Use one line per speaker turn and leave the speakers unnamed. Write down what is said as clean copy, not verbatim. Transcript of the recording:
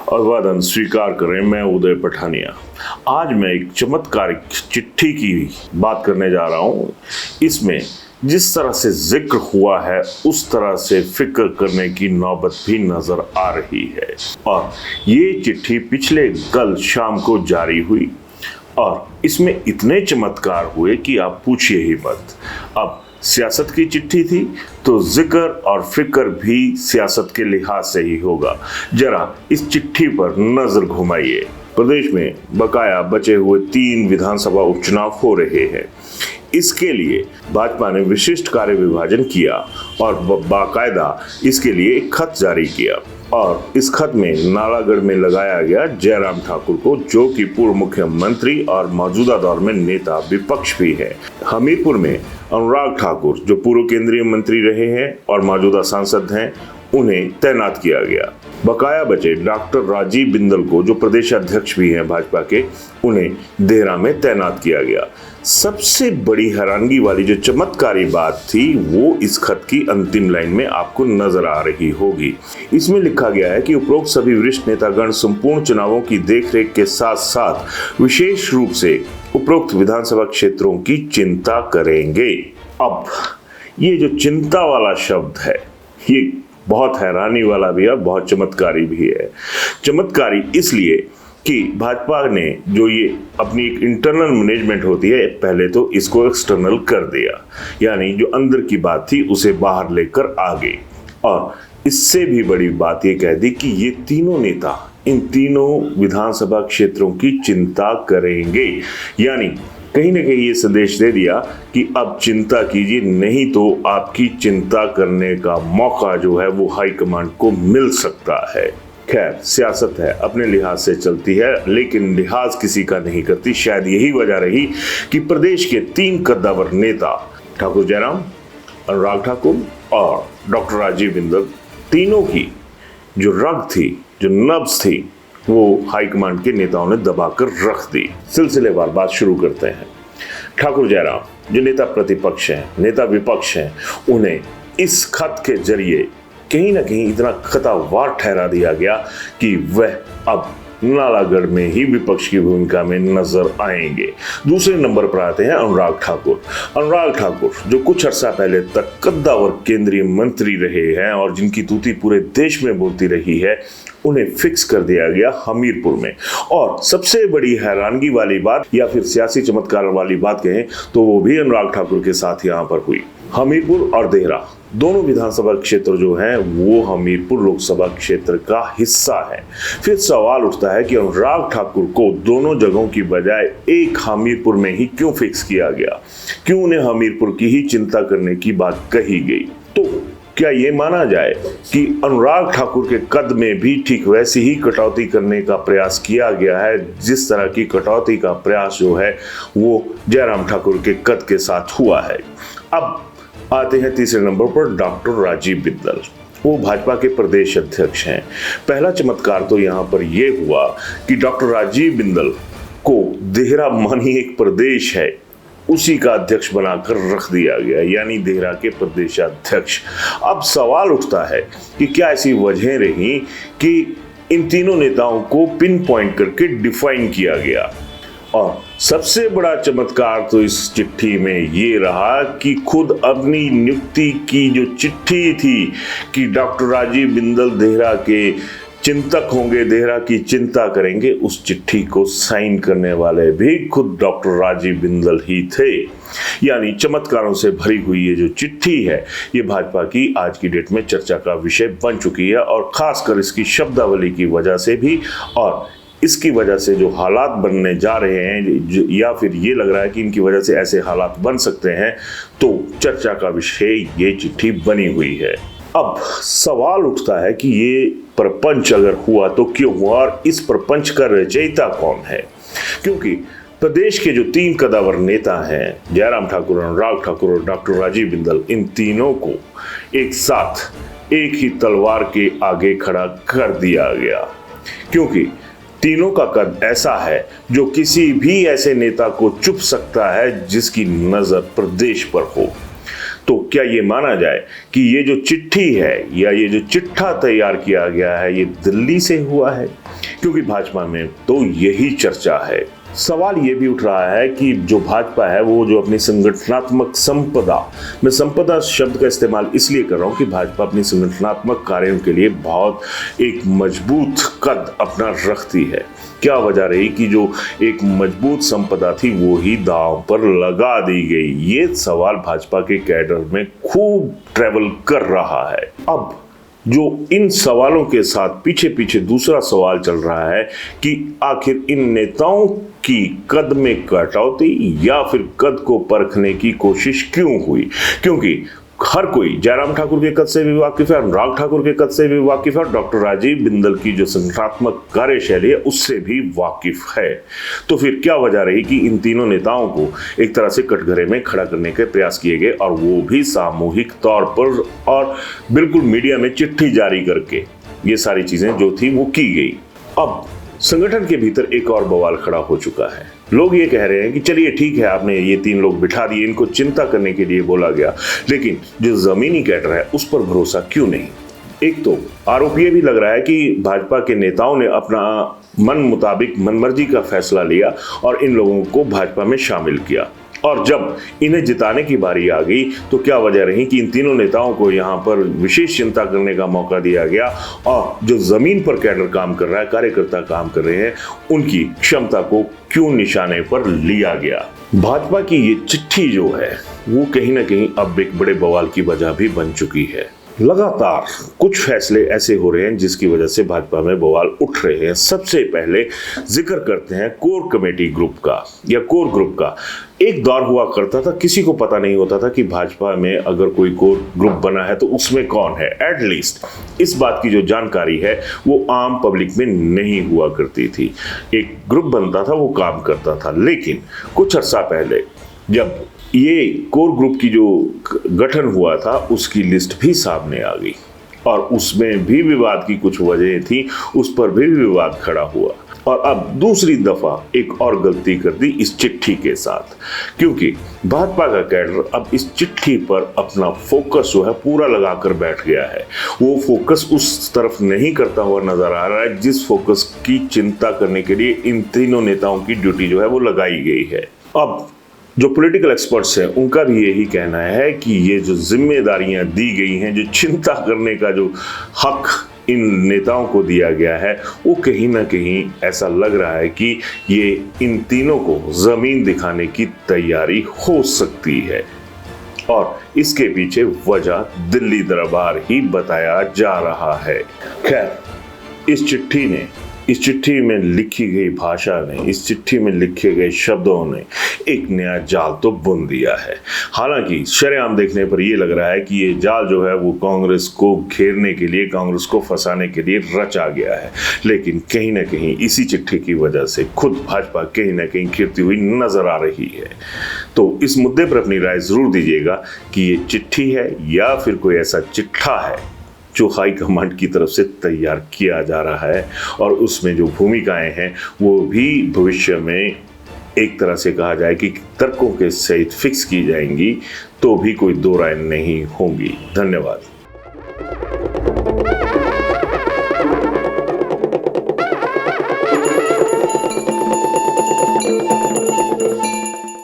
अभिवादन स्वीकार करें। मैं उदय पठानिया। आज मैं एक चमत्कारिक चिट्ठी की बात करने जा रहा हूं। इसमें जिस तरह से जिक्र हुआ है उस तरह से फिक्र करने की नौबत भी नजर आ रही है। और ये चिट्ठी पिछले कल शाम को जारी हुई और इसमें इतने चमत्कार हुए कि आप पूछिए ही मत। अब सियासत की चिट्ठी थी तो जिक्र और फिक्र भी सियासत के लिहाज से ही होगा। जरा इस चिट्ठी पर नजर घुमाइए। प्रदेश में बकाया बचे हुए 3 विधानसभा उपचुनाव हो रहे हैं। इसके लिए भाजपा ने विशिष्ट कार्य विभाजन किया और बाकायदा इसके लिए एक खत जारी किया और इस खत में नालागढ़ में लगाया गया जयराम ठाकुर को, जो कि पूर्व मुख्यमंत्री और मौजूदा दौर में नेता विपक्ष भी है। हमीरपुर में अनुराग ठाकुर, जो पूर्व केंद्रीय मंत्री रहे हैं और मौजूदा सांसद हैं, उन्हें तैनात किया गया। बकाया बचे डॉक्टर राजीव बिंदल को, जो प्रदेश अध्यक्ष भी हैं भाजपा के, उन्हें देहरा में तैनात किया गया। सबसे बड़ी हैरानगी वाली जो चमत्कारी बात थी वो इस खत की अंतिम लाइन में आपको नजर आ रही होगी। इसमें लिखा गया है कि उपरोक्त सभी वरिष्ठ नेतागण संपूर्ण चुनावों की देखरेख के साथ साथ विशेष रूप से उपरोक्त विधानसभा क्षेत्रों की चिंता करेंगे। अब ये जो चिंता वाला शब्द है ये बहुत हैरानी वाला भी है, बहुत चमत्कारी भी है। चमत्कारी इसलिए कि भाजपा ने जो ये अपनी एक इंटरनल मैनेजमेंट होती है, पहले तो इसको एक्सटर्नल कर दिया, यानी जो अंदर की बात थी उसे बाहर लेकर आ गई। और इससे भी बड़ी बात ये कह दी कि ये तीनों नेता इन तीनों विधानसभा क्षेत्रों की चिंता करेंगे, यानी कहीं ना कहीं ये संदेश दे दिया कि अब चिंता कीजिए, नहीं तो आपकी चिंता करने का मौका जो है वो हाईकमांड को मिल सकता है। खैर, सियासत है, अपने लिहाज से चलती है, लेकिन लिहाज किसी का नहीं करती। शायद यही वजह रही कि प्रदेश के 3 कद्दावर नेता ठाकुर जयराम, अनुराग ठाकुर और डॉक्टर राजीव बिंदल, तीनों की जो रग थी, जो नब्ज थी, वो हाईकमांड के नेताओं ने दबाकर रख दी। सिलसिलेवार बात शुरू करते हैं। ठाकुर जयराम, जो नेता प्रतिपक्ष हैं, नेता विपक्ष हैं, उन्हें इस खत के जरिए कहीं ना कहीं इतना खतरनाक ठहरा दिया गया कि वह अब नालागढ़ में ही विपक्ष की भूमिका में नजर आएंगे। दूसरे नंबर पर आते हैं अनुराग ठाकुर। अनुराग ठाकुर, जो कुछ अर्सा पहले तक कद्दावर केंद्रीय मंत्री रहे हैं और जिनकी तूती पूरे देश में बोलती रही है, उन्हें फिक्स कर दिया गया हमीरपुर में। और सबसे बड़ी हैरानगी वाली बात या फिर सियासी चमत्कार वाली बात कहें तो वो भी अनुराग ठाकुर के साथ यहाँ पर हुई। हमीरपुर और देहरा दोनों विधानसभा क्षेत्र जो हैं वो हमीरपुर लोकसभा क्षेत्र का हिस्सा है। फिर सवाल उठता है कि अनुराग ठाकुर को दोनों जगहों की बजाय एक हमीरपुर में ही क्यों फिक्स किया गया, क्यों उन्हें हमीरपुर की ही चिंता करने की बात कही गई। तो क्या ये माना जाए कि अनुराग ठाकुर के कद में भी ठीक वैसी ही कटौती करने का प्रयास किया गया है जिस तरह की कटौती का प्रयास जो है वो जयराम ठाकुर के कद के साथ हुआ है। अब आते हैं तीसरे नंबर पर डॉक्टर राजीव बिंदल। वो भाजपा के प्रदेश अध्यक्ष हैं। पहला चमत्कार तो यहाँ पर यह हुआ कि डॉक्टर राजीव बिंदल को देहरा मानी एक प्रदेश है उसी का अध्यक्ष बनाकर रख दिया गया, यानी देहरा के प्रदेशाध्यक्ष। अब सवाल उठता है कि क्या ऐसी वजह रही कि इन तीनों नेताओं को पिन पॉइंट करके डिफाइन किया गया। और सबसे बड़ा चमत्कार तो इस चिट्ठी में ये रहा कि खुद अपनी नियुक्ति की जो चिट्ठी थी कि डॉक्टर राजीव बिंदल देहरा के चिंतक होंगे, देहरा की चिंता करेंगे, उस चिट्ठी को साइन करने वाले भी खुद डॉक्टर राजीव बिंदल ही थे। यानी चमत्कारों से भरी हुई ये जो चिट्ठी है ये भाजपा की आज की डेट में चर्चा का विषय बन चुकी है, और खासकर इसकी शब्दावली की वजह से भी, और इसकी वजह से जो हालात बनने जा रहे हैं या फिर ये लग रहा है कि इनकी वजह से ऐसे हालात बन सकते हैं, तो चर्चा का विषय ये चिट्ठी बनी हुई है। अब सवाल उठता है कि ये प्रपंच अगर हुआ तो क्यों हुआ और इस प्रपंच का रचयिता कौन है, क्योंकि प्रदेश के जो 3 कद्दावर नेता हैं, जयराम ठाकुर, अनुराग ठाकुर और डॉक्टर राजीव बिंदल, इन तीनों को एक साथ एक ही तलवार के आगे खड़ा कर दिया गया, क्योंकि तीनों का कद ऐसा है जो किसी भी ऐसे नेता को चुप सकता है जिसकी नजर प्रदेश पर हो। तो क्या ये माना जाए कि ये जो चिट्ठी है या ये जो चिट्ठा तैयार किया गया है ये दिल्ली से हुआ है? क्योंकि भाजपा में तो यही चर्चा है। सवाल ये भी उठ रहा है कि जो भाजपा है वो जो अपनी संगठनात्मक संपदा, मैं संपदा शब्द का इस्तेमाल इसलिए कर रहा हूं कि भाजपा अपनी संगठनात्मक कार्यों के लिए बहुत एक मजबूत कद अपना रखती है। क्या वजह रही कि जो एक मजबूत संपदा थी वो ही दांव पर लगा दी गई? ये सवाल भाजपा के कैडर में खूब ट्रेवल कर रहा है। अब जो इन सवालों के साथ पीछे पीछे दूसरा सवाल चल रहा है कि आखिर इन नेताओं की कद में कटौती या फिर कद को परखने की कोशिश क्यों हुई? क्योंकि हर कोई जयराम ठाकुर के कद से भी वाकिफ है, अनुराग ठाकुर के कद से भी वाकिफ है और डॉक्टर राजीव बिंदल की जो संगठनात्मक कार्यशैली है उससे भी वाकिफ है। तो फिर क्या वजह रही कि इन तीनों नेताओं को एक तरह से कटघरे में खड़ा करने के प्रयास किए गए और वो भी सामूहिक तौर पर और बिल्कुल मीडिया में चिट्ठी जारी करके ये सारी चीजें जो थी वो की गई। अब संगठन के भीतर एक और बवाल खड़ा हो चुका है। लोग ये कह रहे हैं कि चलिए ठीक है, आपने ये तीन लोग बिठा दिए, इनको चिंता करने के लिए बोला गया, लेकिन जो जमीनी कैडर है उस पर भरोसा क्यों नहीं? एक तो आरोप ये भी लग रहा है कि भाजपा के नेताओं ने अपना मन मुताबिक मनमर्जी का फैसला लिया और इन लोगों को भाजपा में शामिल किया, और जब इन्हें जिताने की बारी आ गई तो क्या वजह रही कि इन तीनों नेताओं को यहाँ पर विशेष चिंता करने का मौका दिया गया और जो जमीन पर कैडर काम कर रहा है, कार्यकर्ता काम कर रहे हैं, उनकी क्षमता को क्यों निशाने पर लिया गया? भाजपा की ये चिट्ठी जो है वो कहीं ना कहीं अब एक बड़े बवाल की वजह भी बन चुकी है। लगातार कुछ फैसले ऐसे हो रहे हैं जिसकी वजह से भाजपा में बवाल उठ रहे हैं। सबसे पहले जिक्र करते हैं कोर कमेटी ग्रुप का या कोर ग्रुप का। एक दौर हुआ करता था, किसी को पता नहीं होता था कि भाजपा में अगर कोई कोर ग्रुप बना है तो उसमें कौन है। एटलीस्ट इस बात की जो जानकारी है वो आम पब्लिक में नहीं हुआ करती थी। एक ग्रुप बनता था, वो काम करता था, लेकिन कुछ अर्सा पहले जब ये कोर ग्रुप की जो गठन हुआ था उसकी लिस्ट भी सामने आ गई और उसमें भी विवाद की कुछ वजह थी, उस पर भी विवाद खड़ा हुआ। और अब दूसरी दफा एक और गलती कर दी इस चिट्ठी के साथ, क्योंकि भाजपा का कैडर अब इस चिट्ठी पर अपना फोकस जो है पूरा लगाकर बैठ गया है। वो फोकस उस तरफ नहीं करता हुआ नजर आ रहा है जिस फोकस की चिंता करने के लिए इन तीनों नेताओं की ड्यूटी जो है वो लगाई गई है। अब जो पॉलिटिकल एक्सपर्ट्स हैं उनका भी यही कहना है कि ये जो जिम्मेदारियां दी गई हैं, जो चिंता करने का जो हक इन नेताओं को दिया गया है, वो कहीं ना कहीं ऐसा लग रहा है कि ये इन तीनों को जमीन दिखाने की तैयारी हो सकती है और इसके पीछे वजह दिल्ली दरबार ही बताया जा रहा है। खैर, इस चिट्ठी में लिखी गई भाषा ने, इस चिट्ठी में लिखे गए शब्दों ने एक नया जाल तो बुन दिया है। हालांकि शरेआम देखने पर यह लग रहा है कि ये जाल जो है वो कांग्रेस को घेरने के लिए, कांग्रेस को फंसाने के लिए रचा गया है, लेकिन कहीं ना कहीं इसी चिट्ठी की वजह से खुद भाजपा कहीं ना कहीं घिरती हुई नजर आ रही है। तो इस मुद्दे पर अपनी राय जरूर दीजिएगा कि ये चिट्ठी है या फिर कोई ऐसा चिट्ठा है जो हाई कमांड की तरफ से तैयार किया जा रहा है और उसमें जो भूमिकाएं हैं वो भी भविष्य में एक तरह से कहा जाए कि तर्कों के सहित फिक्स की जाएंगी, तो भी कोई दो राय नहीं होंगी। धन्यवाद।